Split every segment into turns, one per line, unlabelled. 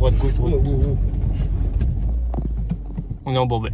droite, gauche, droite. On est embourbé.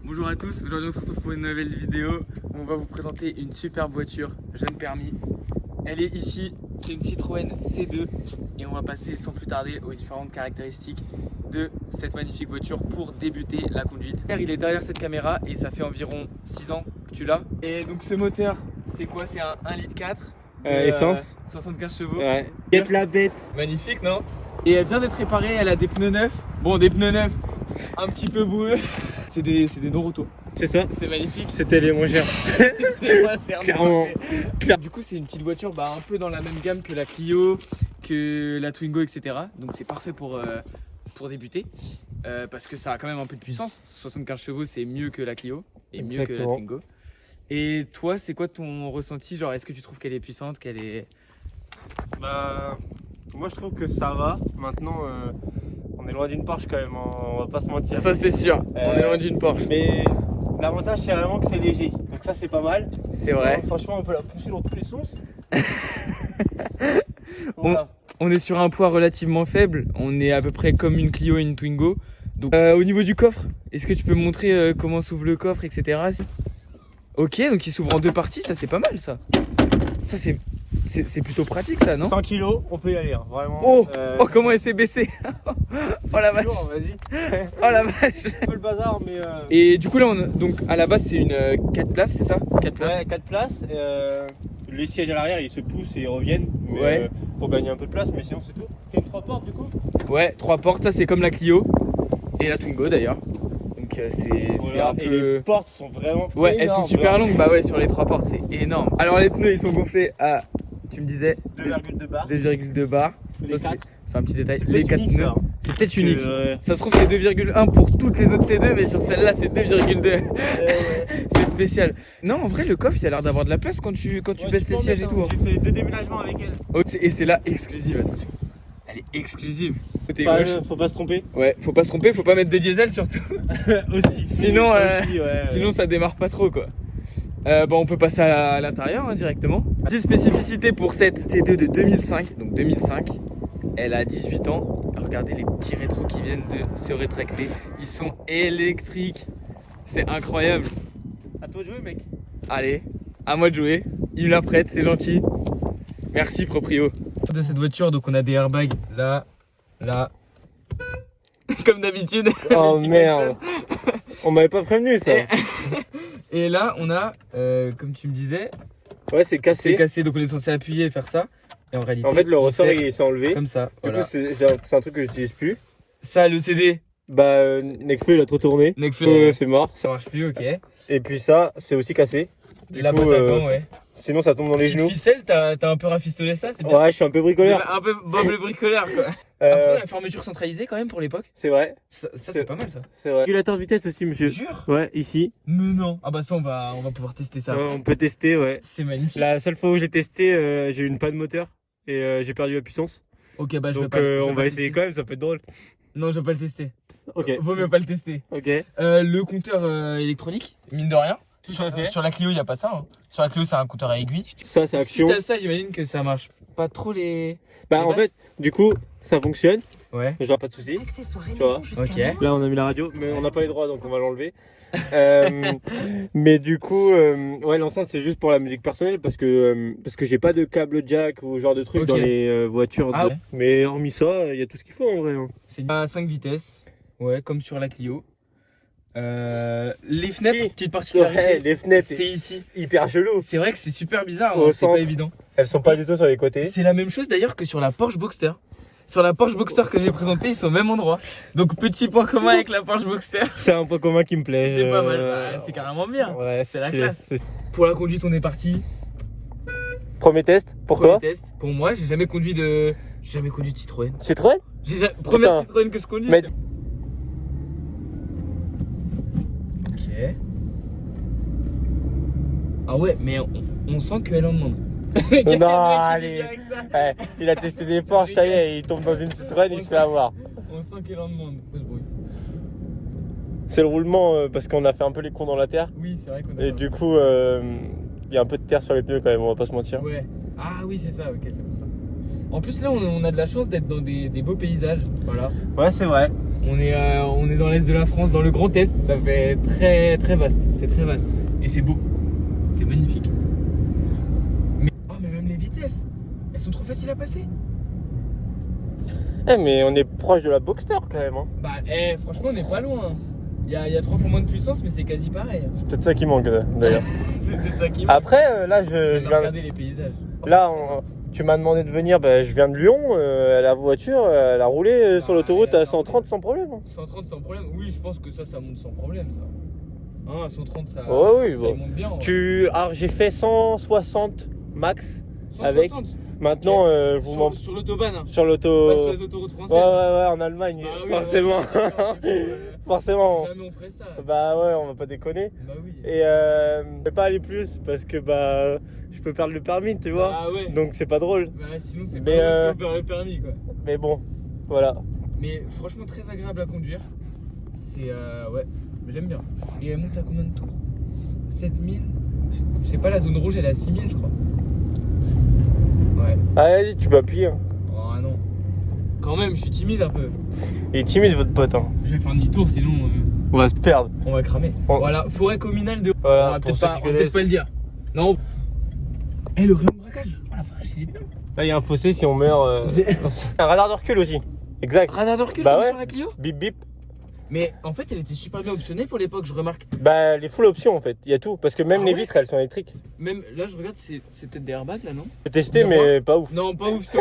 Bonjour à tous, aujourd'hui on se retrouve pour une nouvelle vidéo. On va vous présenter une superbe voiture, jeune permis. Elle est ici, c'est une Citroën C2 et on va passer sans plus tarder aux différentes caractéristiques de cette magnifique voiture pour débuter la conduite. Il est derrière cette caméra et ça fait environ 6 ans que tu l'as. Et donc ce moteur, c'est quoi? C'est un 1,4 litre
essence
75 chevaux.
Ouais. Get la bête.
Magnifique, non? Et elle vient d'être réparée, elle a des pneus neufs. Bon, des pneus neufs un petit peu boueux. C'est des non-roto.
C'est ça.
C'est magnifique.
C'était les moins chers. Clairement.
Du coup, c'est une petite voiture un peu dans la même gamme que la Clio, que la Twingo, etc. Donc c'est parfait pour débuter. Parce que ça a quand même un peu de puissance. 75 chevaux, c'est mieux que la Clio et mieux que la Twingo. Et toi, c'est quoi ton ressenti? Genre, est-ce que tu trouves qu'elle est puissante, qu'elle est...
Bah, moi je trouve que ça va. Maintenant, on est loin d'une Porsche quand même, on va pas se mentir.
Ça c'est sûr, on est loin d'une Porsche.
Mais l'avantage c'est vraiment que c'est léger. Donc ça c'est pas mal.
C'est vrai.
Donc, franchement, on peut la pousser dans tous les sens.
On est sur un poids relativement faible. On est à peu près comme une Clio et une Twingo. Donc, au niveau du coffre, est-ce que tu peux me montrer comment s'ouvre le coffre, etc. Ok, donc il s'ouvre en deux parties, ça c'est pas mal ça. Ça c'est plutôt pratique ça, non?
100 kg, on peut y aller, hein, vraiment.
Oh, comment elle s'est baissée. Oh la vache.
Vas-y.
Oh la vache.
Un peu le bazar, mais.
Et du coup là, donc à la base c'est une 4 places, c'est ça? 4 places.
Ouais, 4 places. Les sièges à l'arrière ils se poussent et ils reviennent. Mais,
ouais.
Pour gagner un peu de place, mais sinon c'est tout. C'est une 3 portes du coup?
Ouais, 3 portes, ça c'est comme la Clio et la Twingo d'ailleurs. Donc c'est un peu...
Et les portes sont vraiment
ouais,
énormes,
elles sont super longues, bah ouais, sur les 3 portes, c'est énorme. Alors les pneus, ils sont gonflés à, tu me disais
2,2 bars.
2,2 bars.
Les 4.
C'est un petit détail.
C'est
Les 4
unique,
pneus,
ça.
c'est peut-être unique.
Ouais.
Ça se trouve c'est 2,1 pour toutes les autres C2, mais sur celle-là c'est 2,2. C'est spécial. Non, en vrai, le coffre, il a l'air d'avoir de la place quand tu baisses les sièges et tout.
J'ai fait 2 déménagements avec elle.
Oh, et c'est là exclusive, attention. Elle est exclusive. Côté
Pas,
gauche.
faut pas se tromper.
Ouais, faut pas se tromper, faut pas mettre de diesel surtout.
Aussi.
Sinon,
Aussi, ouais.
sinon ça démarre pas trop quoi. Bon, on peut passer à l'intérieur hein, directement. Petite spécificité pour cette C2 de 2005, donc 2005. Elle a 18 ans. Regardez les petits rétros qui viennent de se rétracter. Ils sont électriques. C'est incroyable.
À toi de jouer, mec.
Allez, à moi de jouer. Il me la prête, c'est gentil. Merci proprio. De cette voiture, donc on a des airbags là, là. Comme d'habitude.
Oh merde. On m'avait pas prévenu ça.
Et là, on a, comme tu me disais,
Ouais, c'est cassé.
c'est cassé, donc on est censé appuyer et faire ça. Et en réalité,
En fait, le ressort
fait
il s'est enlevé.
comme ça.
Du
Voilà.
coup, c'est un truc que j'utilise plus.
Ça, le CD,
Bah, Nekfeu il a trop tourné.
Nekfeu,
C'est mort.
ça marche plus, ok.
Et puis ça, c'est aussi cassé. Du
La
coup,
boîte à gants, ouais.
sinon ça tombe dans les
Petite
genoux.
ficelle, t'as un peu rafistolé ça, c'est bien.
Ouais, je suis un peu bricoleur.
C'est un peu Bob le bricoleur quoi. Après, la fermeture centralisée quand même pour l'époque.
C'est vrai.
Ça c'est pas mal ça.
C'est vrai. Régulateur de vitesse aussi, monsieur.
Jure?
Ouais, ici.
Mais non. Ah bah ça on va pouvoir tester ça.
Ouais,
après.
on peut tester, ouais.
C'est magnifique.
La seule fois où j'ai testé, j'ai eu une panne moteur et j'ai perdu la puissance.
Ok bah je vais
Donc
pas. Je vais
on
pas
va essayer
tester.
quand même, ça peut être drôle.
Non je vais pas le tester.
Ok.
Vaut mieux pas le tester.
Ok.
Le compteur électronique, mine de rien.
fait.
Sur la Clio il y a pas ça. Hein. Sur la Clio c'est un compteur à aiguille.
Ça, c'est action.
Si t'as ça j'imagine que ça marche pas trop les.
Bah,
les
en
basses.
fait, du coup, ça fonctionne.
Ouais.
Genre, pas de soucis. Tu vois.
Ok.
Là, on a mis la radio, mais on n'a pas les droits, donc on va l'enlever. Mais du coup, ouais, l'enceinte, c'est juste pour la musique personnelle parce que j'ai pas de câble jack ou ce genre de truc
Ok.
dans les voitures.
Ah ouais.
Mais hormis ça, il y a tout ce qu'il faut en vrai. Hein.
C'est à 5 vitesses. Ouais, comme sur la Clio. Les fenêtres,
Si.
petite particularité.
Ouais, les fenêtres,
C'est ici.
hyper chelou.
C'est vrai que c'est super bizarre,
Au
hein, c'est
centre.
pas évident.
Elles sont pas du tout sur les côtés.
C'est la même chose d'ailleurs que sur la Porsche Boxster. Sur la Porsche Boxster que j'ai présentée, ils sont au même endroit. Donc petit point commun avec la Porsche Boxster.
C'est un point commun qui me plaît.
C'est pas mal, bah, c'est carrément bien.
Ouais,
C'est la classe. Pour la conduite, on est parti.
Premier test pour
Premier
toi.
test. Pour moi, j'ai jamais conduit de Citroën.
Citroën.
Première Citroën que je conduis.
Mais-
Ok. Ah ouais, mais on sent qu'elle en demande.
Non, allez. Ouais, il a testé des Porsche, ça y est, il tombe dans une Citroën, il se fait avoir.
On sent qu'elle en demande.
C'est le roulement parce qu'on a fait un peu les cons dans la terre.
Oui, c'est vrai qu'on a.
Et du coup, il y a un peu de terre sur les pneus quand même, on va pas se mentir.
Ouais. Ah oui, c'est ça, ok, c'est pour ça. En plus, là, on a de la chance d'être dans des beaux paysages. Voilà.
Ouais, c'est vrai.
On est dans l'est de la France, dans le Grand Est. Ça fait très très vaste. C'est très vaste. Et c'est beau. C'est magnifique. Mais même les vitesses, elles sont trop faciles à passer.
Mais on est proche de la Boxster quand même. Hein.
Bah, franchement, on n'est pas loin. Il y a 3 fois moins de puissance, mais c'est quasi pareil.
C'est peut-être ça qui manque d'ailleurs.
C'est peut-être ça qui manque.
Après, là, je viens.
Regardez les paysages.
Là, tu m'as demandé de venir, je viens de Lyon, la voiture, elle a roulé sur l'autoroute à 130 sans problème.
130 sans problème. Oui, je pense que ça monte sans problème, ça. Hein, à 130, ça,
oui,
ça
bon.
monte bien.
Alors, j'ai fait 160 max
160.
avec. Maintenant, je vous mens
sur l'autobahn. Hein.
sur
Pas
l'auto.
sur les autoroutes françaises.
Ouais, en Allemagne,
Bah oui,
forcément. Forcément.
Jamais on ferait ça.
Bah ouais, on va pas déconner.
Bah oui.
Et je vais pas aller plus parce que je peux perdre le permis, tu vois.
Ah ouais.
Donc c'est pas drôle.
Bah sinon c'est
Mais,
pas si on perd le permis quoi.
Mais bon, voilà.
Mais franchement très agréable à conduire. C'est ouais, j'aime bien. Et elle monte à combien de tours? 7000. Je sais pas, la zone rouge elle est à 6000 je crois. Ouais.
Ah vas-y, tu peux appuyer. Hein.
Oh non. Quand même, je suis timide un peu.
Il est timide votre pote. Hein.
Je vais faire demi-tour sinon
On va se perdre.
on va cramer.
Oh.
Voilà, forêt communale de.
Voilà,
on va
pour
peut-être
ceux
pas,
qui
on va peut-être
connaissent.
pas le dire. Non. Eh le rayon de braquage. Oh la vache, il est bien.
Là, il y a un fossé si on meurt. Un radar de recul aussi. Exact.
Radar de recul
Bah
comme
ouais.
sur la Clio.
Bip bip.
Mais en fait, elle était super bien optionnée pour l'époque, je remarque.
Les full options en fait. Il y a tout. Parce que même
Ah
les
ouais
vitres elles sont électriques.
Même là, je regarde, c'est peut-être des airbags là, non?
J'ai testé
Miroir.
mais pas ouf.
Non, pas ouf. Si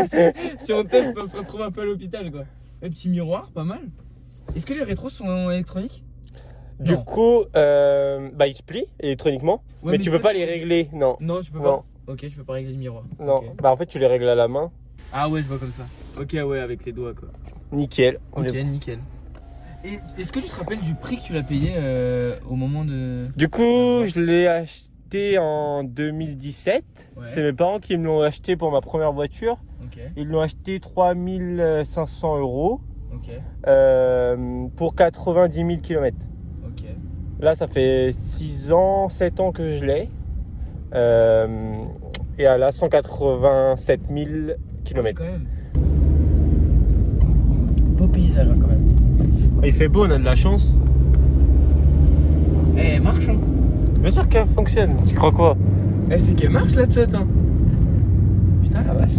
on teste, on se retrouve un peu à l'hôpital quoi. Un petit miroir, pas mal. Est-ce que les rétros sont électroniques?
Du
Non.
coup, ils se plient électroniquement.
Ouais,
mais tu peux pas les régler. Non.
Non, tu peux
Non.
pas. Ok, je peux pas régler le miroir.
Non.
Ok.
En fait, tu les règles à la main.
Ah ouais, je vois comme ça. Ok, ouais, avec les doigts quoi.
Nickel. On
Ok,
est-
nickel. Et est-ce que tu te rappelles du prix que tu l'as payé au moment de.
Du coup, je l'ai acheté en 2017.
Ouais.
C'est mes parents qui me l'ont acheté pour ma première voiture.
Ok,
Ils l'ont acheté 3500 €
ok,
pour 90 000 km.
ok.
Là, ça fait 6 ans, 7 ans que je l'ai. Et elle a 187 000
Ouais,
km.
quand même. Beau paysage hein, quand même.
Il fait beau, on a de la chance.
Eh, elle marche hein.
Bien sûr qu'elle fonctionne. Tu crois quoi?
Eh, c'est qu'elle marche la chat hein. Putain la vache.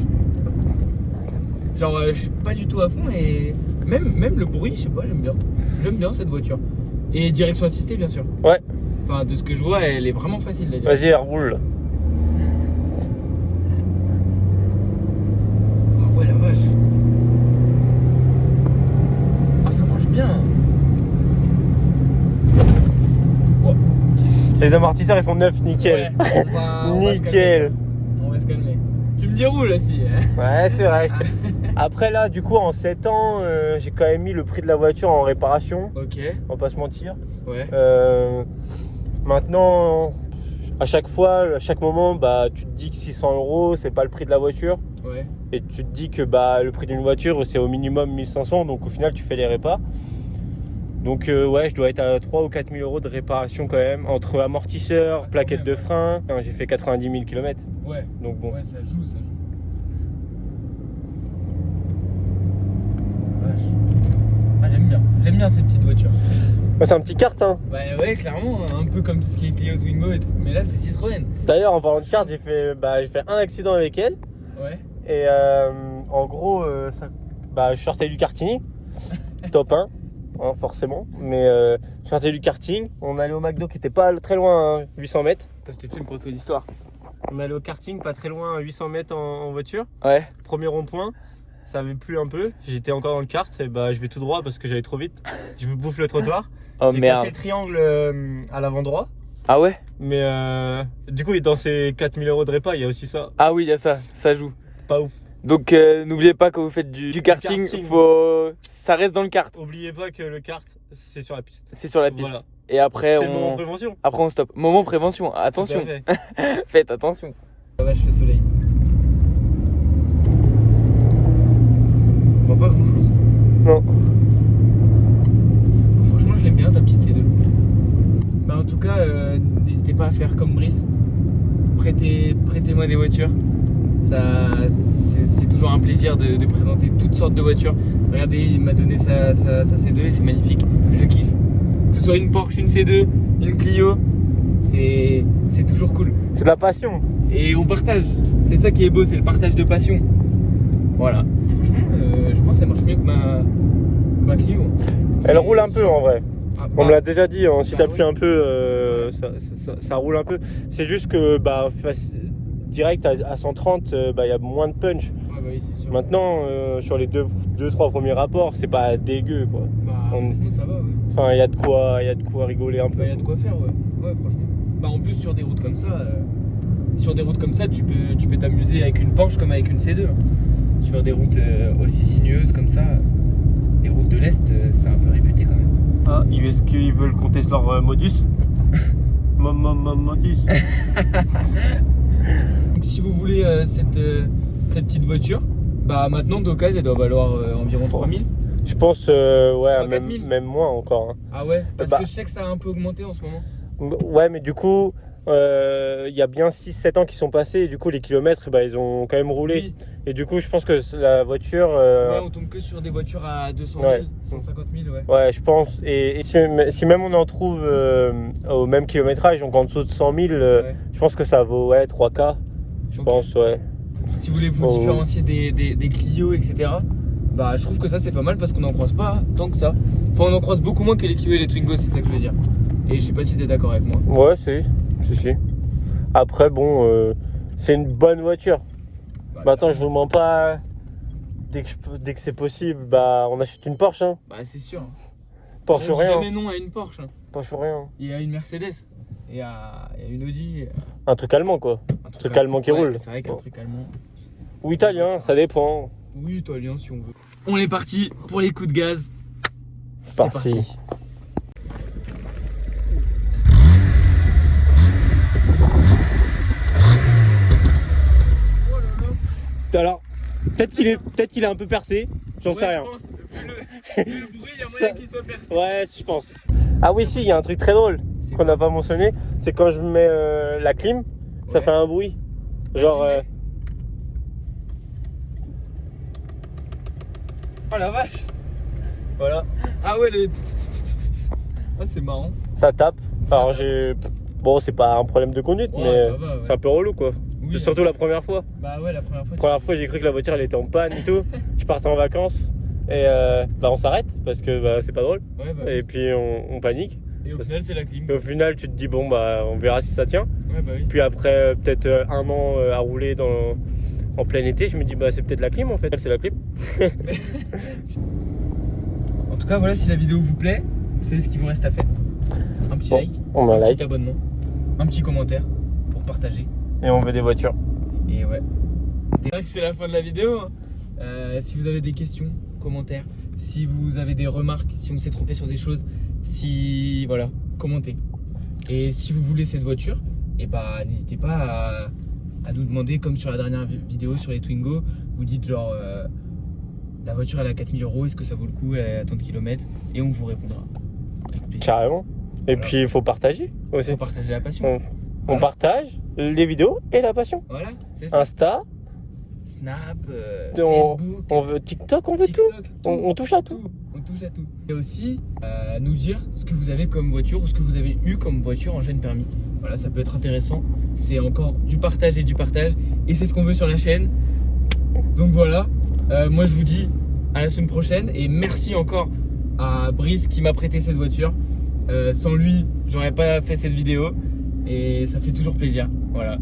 Genre je suis pas du tout à fond et même le bruit, je sais pas, j'aime bien. J'aime bien cette voiture. Et direction assistée bien sûr.
Ouais.
Enfin de ce que je vois, elle est vraiment facile la direction.
Vas-y, elle roule.
Ah ouais la vache. Ah ça marche bien. Oh.
Les amortisseurs, ils sont neufs, nickel.
Ouais, on va se
Nickel.
calmer. On va se calmer. Tu me déroules aussi. Hein.
Ouais, c'est vrai. Après, là, du coup, en 7 ans, j'ai quand même mis le prix de la voiture en réparation.
Ok.
On va pas se mentir.
Ouais.
Maintenant, à chaque fois, à chaque moment, tu te dis que 600 €, c'est pas le prix de la voiture.
Ouais.
Et tu te dis que le prix d'une voiture, c'est au minimum 1500. Donc, au final, tu fais les répas. Donc, ouais, je dois être à 3 ou 4 000 € de réparation quand même. Entre amortisseurs, plaquettes de frein. J'ai fait 90 000 km.
Ouais.
Donc, bon.
Ouais, ça joue, ça joue. Vache. Ah, j'aime bien ces petites voitures.
Bah, c'est un petit kart, hein.
Bah ouais, clairement, un peu comme tout ce qui est Clio, Twingo et tout. Mais là, c'est Citroën.
D'ailleurs, en parlant de kart, j'ai fait un accident avec elle.
Ouais.
Et en gros, je sortais du karting, top 1, hein, forcément. Mais je sortais du karting, on allait au McDo qui était pas très loin, hein, 800 mètres.
Parce que je te filme pour toute l'histoire.
On allait au karting, pas très loin, 800 mètres en voiture.
Ouais.
Premier rond-point, ça avait plu un peu. J'étais encore dans le kart, et je vais tout droit parce que j'allais trop vite. Je me bouffe le trottoir.
Oh
J'ai cassé le triangle à l'avant droit.
Ah ouais?
Mais du coup, dans ces 4 000 € de répa, il y a aussi ça.
Ah oui, il y a ça, ça joue.
Pas ouf.
Donc n'oubliez pas quand vous faites du karting,
karting.
ça reste dans le kart.
Oubliez pas que le kart, c'est sur la piste.
C'est sur la piste.
Voilà.
Et après
C'est le moment prévention.
Après on stoppe. Moment prévention, attention.
Tout à fait.
Faites attention. Ah ouais, je fais soleil. On voit pas grand chose.
Non.
Franchement, je l'aime bien ta petite C2. Bah, en tout cas, n'hésitez pas à faire comme Brice. Prêtez-moi des voitures. C'est toujours un plaisir de présenter toutes sortes de voitures. Regardez, il m'a donné sa C2 et c'est magnifique. Je kiffe. Que ce soit une Porsche, une C2, une Clio, c'est toujours cool.
C'est de la passion.
Et on partage. C'est ça qui est beau, c'est le partage de passion. Voilà. Franchement, je pense que ça marche mieux que ma Clio.
Elle roule un peu en vrai.
Ah,
On me l'a déjà dit, hein, si
bah
t'appuies
oui.
un peu, ça roule un peu. C'est juste que direct à 130, il y a moins de punch.
Ouais, bah oui, c'est sûr.
Maintenant, sur les 2-3 premiers rapports, c'est pas dégueu quoi.
Bah, franchement, ça va, ouais.
Enfin, il y a de quoi rigoler un peu.
Bah, y a de quoi faire, ouais. Ouais, franchement. Bah, en plus, sur des routes comme ça, tu peux t'amuser avec une Porsche comme avec une C2. Hein. Sur des routes aussi sinueuses comme ça, les routes de l'Est, c'est un peu réputé quand même.
Ah, est-ce qu'ils veulent qu'on teste leur modus modus.
Donc, si vous voulez cette petite voiture, bah maintenant d'occasion elle doit valoir environ 3000.
Je pense,
4 000.
même moins encore. Hein.
Ah ouais, parce
Bah.
que je sais que ça a un peu augmenté en ce moment.
Ouais, mais du coup, il y a bien 6-7 ans qui sont passés et du coup, les kilomètres, ils ont quand même roulé.
Oui.
Et du coup, je pense que la voiture.
Ouais, on tombe que sur des voitures à 200 000,
Ouais.
150 000, ouais.
Ouais, je pense. Et si même on en trouve au même kilométrage, donc en dessous de 100 000,
Ouais.
je pense que ça vaut 3K. Je
Ok.
pense, ouais.
Si vous voulez vous
Oh.
différencier des Clio, etc., bah je trouve que ça c'est pas mal parce qu'on n'en croise pas tant que ça. Enfin, on en croise beaucoup moins que les Clio et les Twingo, c'est ça que je veux dire. Et je sais pas si t'es d'accord avec moi.
Ouais, si. Après, bon, c'est une bonne voiture.
Bah,
Maintenant, je vous mens pas. Dès que c'est possible, on achète une Porsche. Hein.
Bah c'est sûr.
Porsche
On
ou
dit
rien.
jamais non à une Porsche.
Porsche ou rien.
Il y a une Mercedes, il y a une Audi,
Un truc allemand, quoi.
un
truc allemand qui
ouais,
roule.
C'est vrai qu'un
Bon.
truc allemand.
Ou italien, ça dépend.
Oui, italien si on veut. On est parti pour les coups de gaz.
C'est parti. Alors, peut-être qu'il est un peu percé, j'en sais rien.
Je pense, vu le bruit, il y a moyen qu'il soit percé.
Ouais, je pense. Ah oui, si, il y a un truc très drôle
C'est
qu'on
quoi
n'a pas mentionné, c'est quand je mets la clim, ça
Ouais.
fait un bruit. Genre,
Vas-y, mets. Oh la vache.
voilà,
Ah ouais, le. Ah, c'est marrant.
ça tape. Alors bon, c'est pas un problème de conduite,
Ouais,
mais
ça va, ouais.
c'est un peu relou quoi.
Oui,
Surtout la première fois.
Bah ouais, la première fois.
La première fois, j'ai cru que la voiture elle était en panne et tout. Je partais en vacances et on s'arrête parce que c'est pas drôle.
Ouais, bah.
Et puis on panique.
Et au final, c'est la clim.
Et au final, tu te dis bon on verra si ça tient.
Ouais, bah oui.
Puis après peut-être un an à rouler en plein été, je me dis c'est peut-être la clim en fait. C'est la clim.
En tout cas, voilà, si la vidéo vous plaît, vous savez ce qu'il vous reste à faire. Un petit
Bon,
like,
on met un like
petit abonnement, un petit commentaire pour partager.
et on veut des voitures.
Et ouais. C'est vrai que c'est la fin de la vidéo. Hein. Si vous avez des questions, commentaires, si vous avez des remarques, si on s'est trompé sur des choses, voilà, commentez. Et si vous voulez cette voiture, et n'hésitez pas à nous demander, comme sur la dernière vidéo sur les Twingo, vous dites genre la voiture elle a 4 000 €, est-ce que ça vaut le coup, elle a tant de kilomètres, et on vous répondra. Avec plaisir.
Carrément. Et
Voilà.
puis il faut partager
Il
aussi.
faut partager la passion.
On
Voilà.
partage les vidéos et la passion.
Voilà, c'est ça.
Insta,
Snap,
on
Facebook,
on veut TikTok, on veut tout.
TikTok,
On touche à tout.
On touche à tout. Et aussi, nous dire ce que vous avez comme voiture ou ce que vous avez eu comme voiture en jeune permis. Voilà, ça peut être intéressant. C'est encore du partage et du partage. Et c'est ce qu'on veut sur la chaîne. Donc voilà, moi je vous dis à la semaine prochaine. Et merci encore à Brice qui m'a prêté cette voiture. Sans lui, j'aurais pas fait cette vidéo. Et ça fait toujours plaisir. Voilà.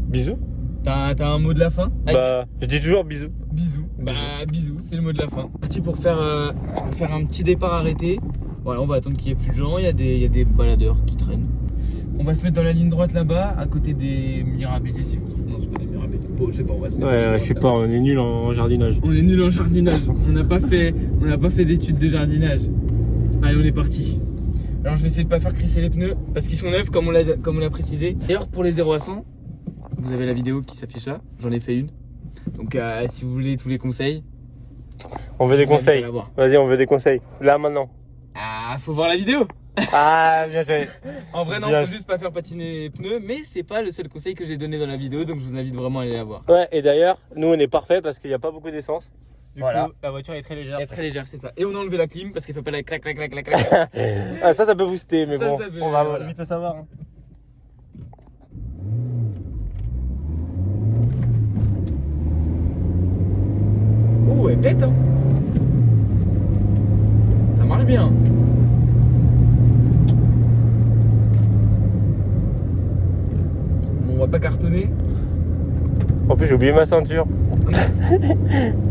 Bisous.
T'as un mot de la fin?
Je dis toujours bisous.
Bisous. Bisous, c'est le mot de la fin. Parti pour faire un petit départ arrêté. Voilà, on va attendre qu'il n'y ait plus de gens. Il y a des baladeurs qui traînent. On va se mettre dans la ligne droite là-bas, à côté des Mirabelliers, si je me trompe. Non, c'est pas des Mirabelliers. Bon, je sais pas, on va se mettre. dans la ligne droite là-bas.
on est nul en jardinage.
On est nul en jardinage. On n'a pas fait d'études de jardinage. Allez, on est parti. Alors, je vais essayer de pas faire crisser les pneus parce qu'ils sont neufs, comme on l'a précisé. D'ailleurs, pour les 0 à 100, vous avez la vidéo qui s'affiche là. J'en ai fait une. Donc, si vous voulez tous les conseils,
On veut des
je vous invite à
conseils.
la voir.
Vas-y, on veut des conseils. Là maintenant.
Ah, faut voir la vidéo.
Ah, bien joué.
En vrai, non,
Bien.
faut juste pas faire patiner les pneus, mais c'est pas le seul conseil que j'ai donné dans la vidéo, donc je vous invite vraiment à aller la voir.
Ouais, et d'ailleurs, nous on est parfait parce qu'il n'y a pas beaucoup d'essence. Du
Voilà.
coup, la voiture est très légère.
Elle est très légère, c'est ça. Et on a enlevé la clim parce qu'elle fait pas la clac clac clac clac clac.
Ah, ça peut booster, mais
Ça,
bon,
ça peut,
on va
voilà.
vite le savoir. Hein.
Ouh, elle pète, hein. Ça marche bien. Bon, on va pas cartonner.
En plus, j'ai oublié ma ceinture.